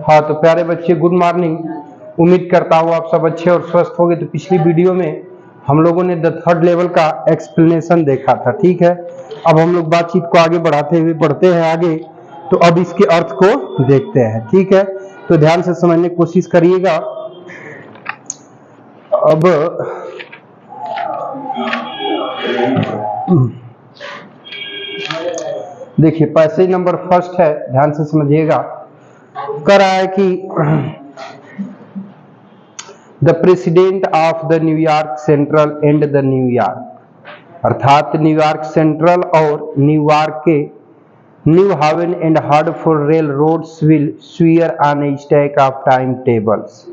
हाँ तो प्यारे बच्चे, गुड मॉर्निंग। उम्मीद करता हूँ आप सब अच्छे और स्वस्थ होंगे। तो पिछली वीडियो में हम लोगों ने द थर्ड लेवल का एक्सप्लेनेशन देखा था, ठीक है। अब हम लोग बातचीत को आगे बढ़ाते हुए बढ़ते हैं आगे। तो अब इसके अर्थ को देखते हैं, ठीक है। तो ध्यान से समझने की कोशिश करिएगा। अब देखिए, पैसेज नंबर फर्स्ट है, ध्यान से समझिएगा। कह रहा है कि the president of the New York Central and the New York, अर्थात न्यूयॉर्क सेंट्रल और न्यूयॉर्क के New Haven and Hartford railroads will swear on a stack of timetables.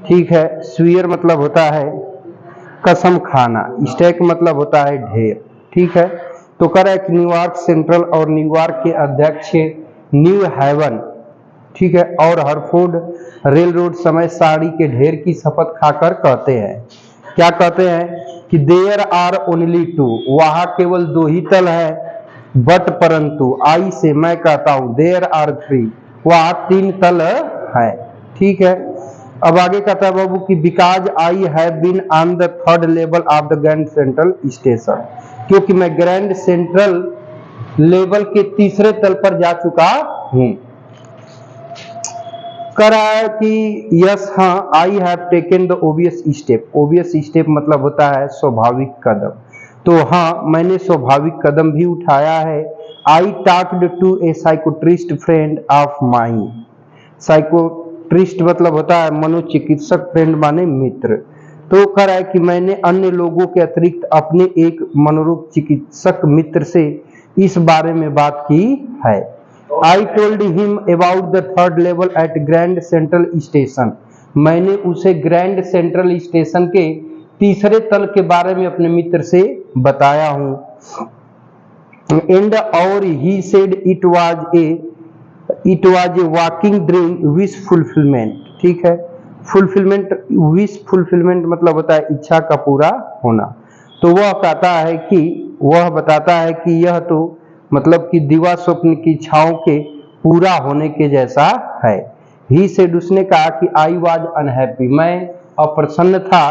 ठीक है, स्वीयर मतलब होता है कसम खाना, स्टैक मतलब होता है ढेर, ठीक है। तो कह रहा है कि न्यूयॉर्क सेंट्रल और न्यूयॉर्क के अध्यक्ष न्यू हेवन, ठीक है, और हरफोर्ड रेल रोड समय साड़ी के ढेर की शपथ खाकर कहते हैं, क्या कहते हैं कि देयर आर ओनली टू, वहां केवल दो ही तल है, बट परंतु आई से मैं कहता हूं देयर आर थ्री, वहां तीन तल है, ठीक है। अब आगे कहता है बाबू कि because I have been on the third level of the Grand Central Station, क्योंकि मैं ग्रैंड सेंट्रल लेवल के तीसरे तल पर जा चुका हूं। कह रहा है कि यस, हाँ, I have taken the obvious step. Obvious step मतलब होता है स्वाभाविक कदम। तो हाँ, मैंने स्वाभाविक कदम भी उठाया है। I talked to a psychiatrist friend of mine. Psychiatrist मतलब होता है मनोचिकित्सक, फ्रेंड माने मित्र। तो कह रहा है कि मैंने अन्य लोगों के अतिरिक्त अपने एक मनोरोग चिकित्सक मित्र से इस बारे में बात की है। I told him about the third level at Grand Central Station. मैंने उसे ग्रैंड सेंट्रल स्टेशन के तीसरे तल के बारे में अपने मित्र से बताया हूँ। And और he said it was a walking dream wish fulfillment, ठीक है। फुलफिलमेंट, विश फुलफिलमेंट मतलब होता है इच्छा का पूरा होना। तो वह कहता है कि वह बताता है कि यह तो मतलब कि दिवा स्वप्न की इच्छाओं के पूरा होने के जैसा है। ही सेड, उसने कहा कि आई वाज अनहैप्पी, मैं अप्रसन्न था।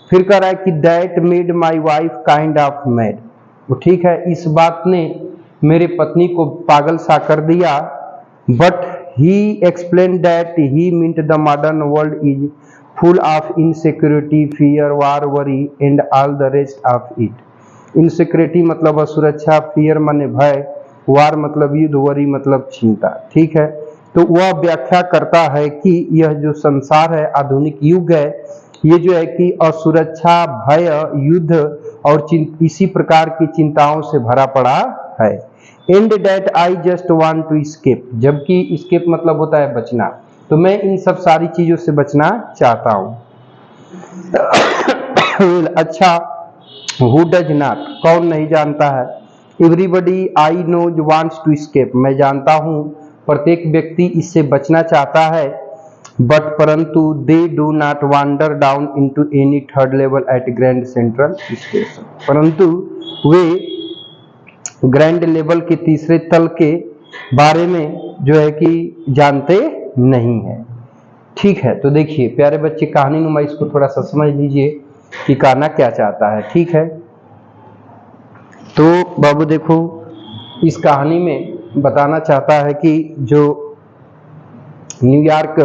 फिर कह रहा है कि that made my wife kind of mad, ठीक है, इस बात ने मेरे पत्नी को पागल सा कर दिया। But he explain that he meant the modern world is full of insecurity, fear, war, worry and all the rest of it. Insecurity मतलब असुरक्षा, फियर माने भय, वार मतलब युद्ध, वरी मतलब चिंता, ठीक है। तो वह व्याख्या करता है कि यह जो संसार है, आधुनिक युग है, ये जो है कि असुरक्षा, भय, युद्ध और इसी प्रकार की चिंताओं से भरा पड़ा है। And that I just want to escape, जबकि एस्केप मतलब होता है बचना। तो मैं इन सब सारी चीजों से बचना चाहता हूं। अच्छा, Who does not, कौन नहीं जानता है। Everybody I know wants to escape, मैं जानता हूँ प्रत्येक व्यक्ति इससे बचना चाहता है। बट परंतु they do not wander down into any third level at Grand Central Station, परंतु वे ग्रैंड लेवल के तीसरे तल के बारे में जो है कि जानते नहीं है, ठीक है। तो देखिए प्यारे बच्चे, कहानी नुमा इसको थोड़ा सा समझ लीजिए कि कहना क्या चाहता है, ठीक है। तो बाबू देखो, इस कहानी में बताना चाहता है कि जो न्यूयॉर्क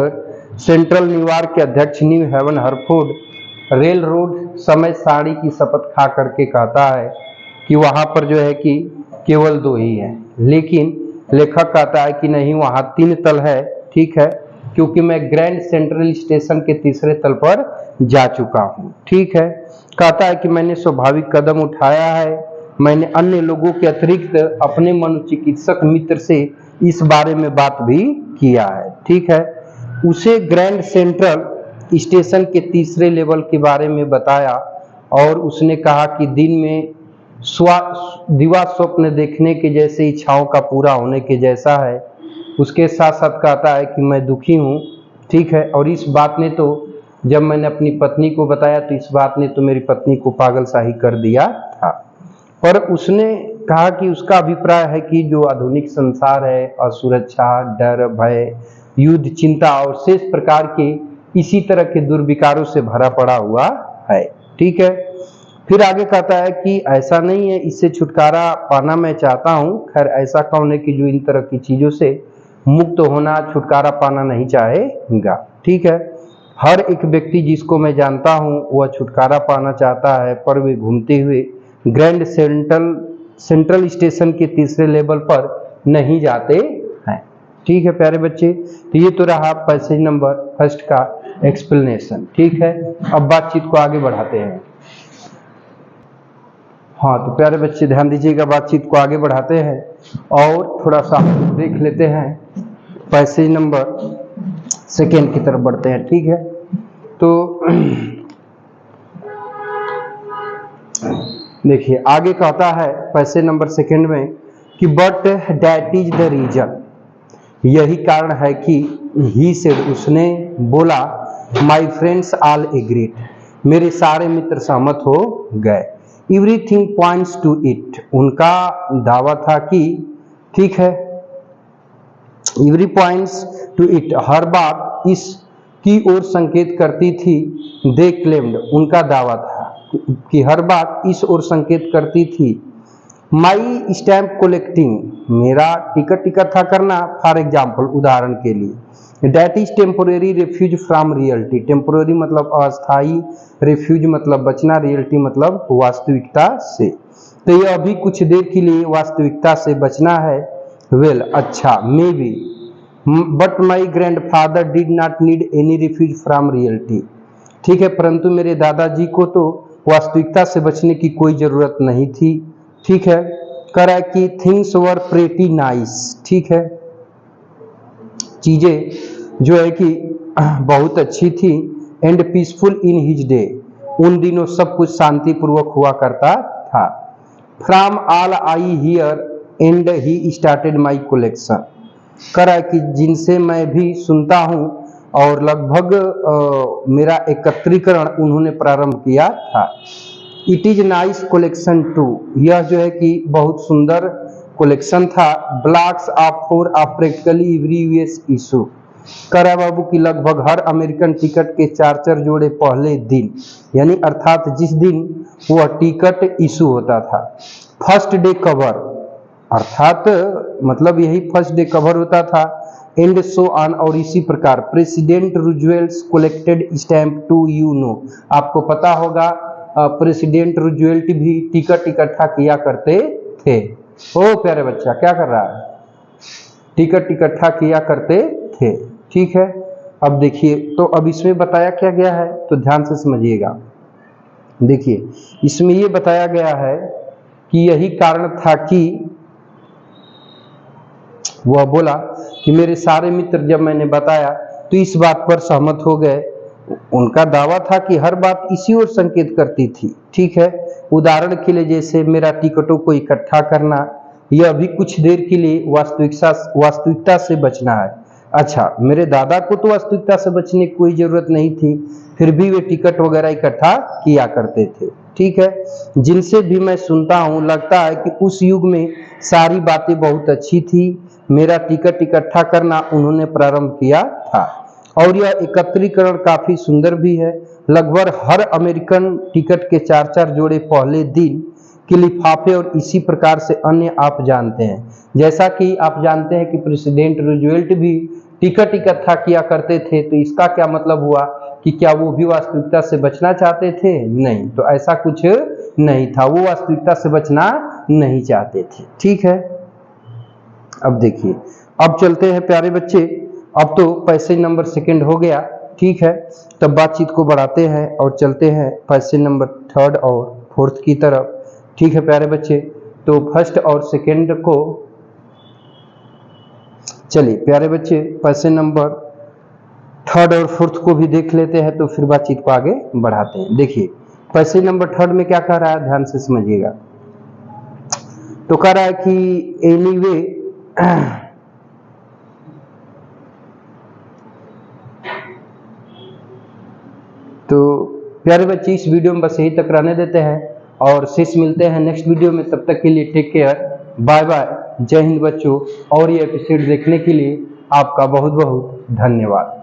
सेंट्रल न्यूयॉर्क के अध्यक्ष न्यू हेवन हरफोर्ड रेल रोड समय साड़ी की शपथ खा करके कहता है कि वहां पर जो है कि केवल दो ही है, लेकिन लेखक कहता है कि नहीं, वहां तीन तल है, ठीक है, क्योंकि मैं ग्रैंड सेंट्रल स्टेशन के तीसरे तल पर जा चुका हूं, ठीक है। कहता है कि मैंने स्वाभाविक कदम उठाया है, मैंने अन्य लोगों के अतिरिक्त अपने मनोचिकित्सक मित्र से इस बारे में बात भी किया है, ठीक है। उसे ग्रैंड सेंट्रल स्टेशन के तीसरे लेवल के बारे में बताया और उसने कहा कि दिन में दिवा स्वप्न देखने के जैसे इच्छाओं का पूरा होने के जैसा है। उसके साथ साथ कहता है कि मैं दुखी हूँ, ठीक है, और इस बात ने तो जब मैंने अपनी पत्नी को बताया तो इस बात ने तो मेरी पत्नी को पागल सा ही कर दिया था। पर उसने कहा कि उसका अभिप्राय है कि जो आधुनिक संसार है, असुरक्षा, डर, भय, युद्ध, चिंता और शेष प्रकार के इसी तरह के दुर्विकारों से भरा पड़ा हुआ है। ठीक है, फिर आगे कहता है कि ऐसा नहीं है, इससे छुटकारा पाना मैं चाहता हूँ। खैर ऐसा कौन है कि जो इन तरह की चीजों से मुक्त होना, छुटकारा पाना नहीं चाहेगा। ठीक है, हर एक व्यक्ति जिसको मैं जानता हूँ वह छुटकारा पाना चाहता है, पर वे घूमते हुए ग्रैंड सेंट्रल स्टेशन के तीसरे लेवल पर नहीं जाते हैं। ठीक है प्यारे बच्चे, तो ये तो रहा पैसेज नंबर फर्स्ट का एक्सप्लेनेशन। ठीक है, अब बातचीत को आगे बढ़ाते हैं। हाँ तो प्यारे बच्चे ध्यान दीजिएगा, बातचीत को आगे बढ़ाते हैं और थोड़ा सा देख लेते हैं, पैसेज नंबर सेकेंड की तरफ बढ़ते हैं। ठीक है, तो देखिए आगे कहता है पैसेज नंबर सेकेंड में कि but that is the reason, यही कारण है कि ही सेड, उसने बोला, माई फ्रेंड्स ऑल एग्रीड, मेरे सारे मित्र सहमत हो गए। एवरीथिंग पॉइंट्स टू इट, उनका दावा था कि, ठीक है, एवरी पॉइंट्स टू इट, हर बात इस की ओर संकेत करती थी। दे क्लेम्ड, उनका दावा था कि हर बात इस ओर संकेत करती थी। माई स्टैम्प कलेक्टिंग, मेरा टिकट इकट्ठा करना, फॉर एग्जाम्पल, उदाहरण के लिए। That is temporary refuge from reality, temporary मतलब अस्थाई, रेफ्यूज मतलब बचना, रियलिटी मतलब वास्तविकता से। तो ये अभी कुछ देर के लिए वास्तविकता से बचना है। वेल अच्छा, may be, but my grandfather did not need any refuse from reality, ठीक है, परंतु मेरे दादाजी को तो वास्तविकता से बचने की कोई जरूरत नहीं थी। ठीक है, कह रहा है कि थिंग्स वर प्रेटी नाइस, ठीक है, चीजें जो है कि बहुत अच्छी थी। And peaceful in his day, उन दिनों सब कुछ शांतिपूर्वक हुआ करता था। From all I hear and he started my collection, कह रहा है कि जिनसे मैं भी सुनता हूँ और लगभग मेरा एकत्रीकरण उन्होंने प्रारंभ किया था। It is nice collection too, यह जो है कि बहुत सुंदर कलेक्शन था। Blocks of four of practically every US issue, कह रहा है बाबू कि लगभग हर अमेरिकन टिकट के 4 जोड़े पहले दिन, यानी अर्थात जिस दिन वह टिकट इशू होता था। फर्स्ट डे कवर, अर्थात मतलब यही फर्स्ट डे कवर होता था। एंड सो ऑन, और इसी प्रकार। President Roosevelt collected stamp too, you know, आपको पता होगा प्रेसिडेंट रूजवेल्ट भी टिकट इकट्ठा किया करते थे। ओ प्यारे बच्चा क्या कर रहा है, टिकट इकट्ठा किया करते थे। ठीक है, अब देखिए, तो अब इसमें बताया क्या गया है, तो ध्यान से समझिएगा। देखिए इसमें ये बताया गया है कि यही कारण था कि वह बोला कि मेरे सारे मित्र, जब मैंने बताया तो इस बात पर सहमत हो गए। उनका दावा था कि हर बात इसी ओर संकेत करती थी। ठीक है, उदाहरण के लिए जैसे मेरा टिकटों को इकट्ठा करना, यह अभी कुछ देर के लिए वास्तविकता से बचना है। अच्छा, मेरे दादा को तो वास्तविकता से बचने की कोई जरूरत नहीं थी, फिर भी वे टिकट वगैरह इकट्ठा किया करते थे। ठीक है, जिनसे भी मैं सुनता हूँ लगता है कि उस युग में सारी बातें बहुत अच्छी थी। मेरा टिकट इकट्ठा करना उन्होंने प्रारंभ किया था और यह एकत्रीकरण काफी सुंदर भी है। लगभग हर अमेरिकन टिकट के 4 जोड़े पहले दिन के लिफाफे और इसी प्रकार से अन्य आप जानते हैं। जैसा कि आप जानते हैं कि प्रेसिडेंट रूजवेल्ट भी टिकट इकट्ठा किया करते थे, तो इसका क्या मतलब हुआ कि क्या वो भी वास्तविकता से बचना चाहते थे? नहीं, तो ऐसा कुछ नहीं था, वो वास्तविकता से बचना नहीं चाहते थे। ठीक है, अब देखिए, अब चलते हैं प्यारे बच्चे, अब तो पैसेज नंबर सेकंड हो गया। ठीक है, तब बातचीत को बढ़ाते हैं और चलते हैं पैसेज नंबर थर्ड और फोर्थ की तरफ। ठीक है प्यारे बच्चे, तो फर्स्ट और सेकंड को, चलिए प्यारे बच्चे पैसेज नंबर थर्ड और फोर्थ को भी देख लेते हैं, तो फिर बातचीत को आगे बढ़ाते हैं। देखिए पैसेज नंबर थर्ड में क्या कह रहा है, ध्यान से समझिएगा। तो कह रहा है कि एनीवे, तो प्यारे बच्चे इस वीडियो में बस यही तक रहने देते हैं और शेष मिलते हैं नेक्स्ट वीडियो में। तब तक के लिए टेक केयर, बाय बाय, जय हिंद बच्चों। और ये एपिसोड देखने के लिए आपका बहुत बहुत धन्यवाद।